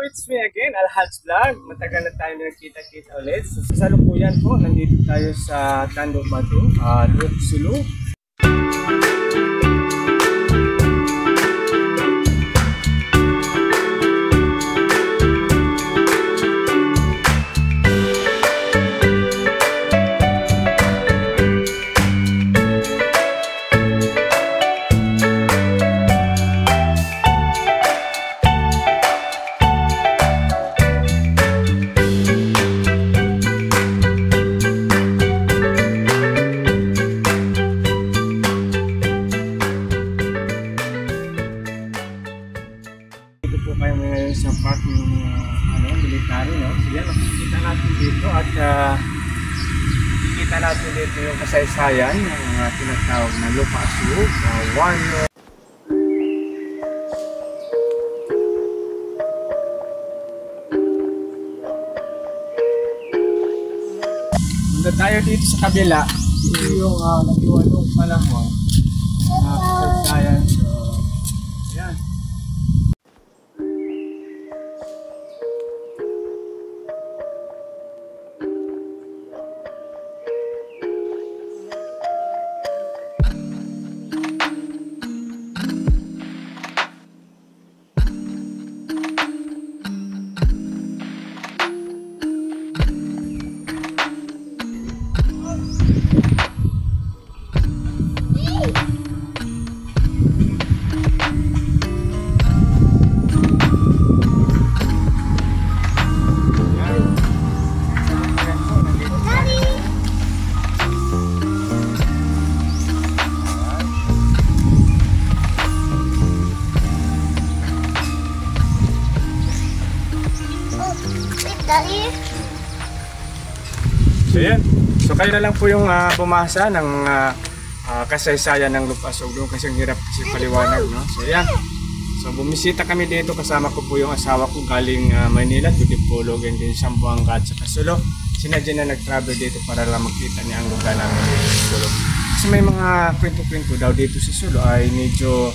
it's me again, Alhaj Vlog. Matagal na tayo nagkita-kita ulit. So, sa salukuyan po, nandito tayo sa Tando Batu, Luk Sulu. Sa park ng military, no? So yan, makikita natin dito at makikita natin dito yung kasaysayan ng tinatawag na Lupa Asug, Punta tayo dito sa kabila. Ito yung natiwalong panahon na kasaysayan. So, yan. So yan. So kayo na lang po yung bumasa ng kasaysayan ng Lupa Asug doon kasi ang hirap kasi paliwanag, no? So yan. So bumisita kami dito, kasama ko po yung asawa ko galing Manila, Tudipolog, and din Zamboanga at saka Sulu. Sinadya na nag-travel dito para lang makita niya ang lugar namin dito sa Sulu. Kasi may mga kwento-kwento daw dito sa Sulu ay medyo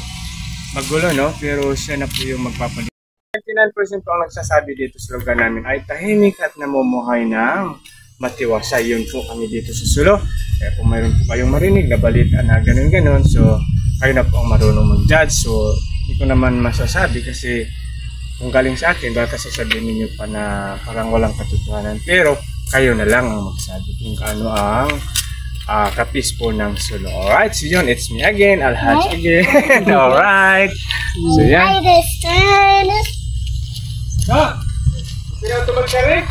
magulo, no? Pero siya na po yung magpapalit. 99% po ang nagsasabi dito sa lugar namin ay tahimik at namumuhay ng matiwasay. Yun po kami dito sa Sulu. Kaya kung mayroon po kayong marinig na balita na ganun-ganun, so kayo na po ang marunong mag-judge. So hindi ko naman masasabi kasi kung galing sa akin, baka sasabihin ninyo pa na parang walang katotohanan. Pero kayo na lang ang magsabi kung ano ang kapis po ng Sulu. Alright, so yun, it's me again, Alhaj again. Alright. So yan. Pinatubag ka rin?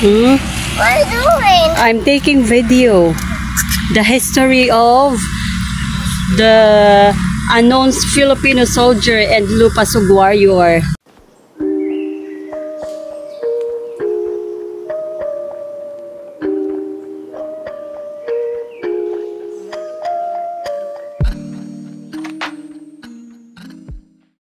What are you doing? I'm taking video. The history of the unknown Filipino soldier and Lupa Asug warrior.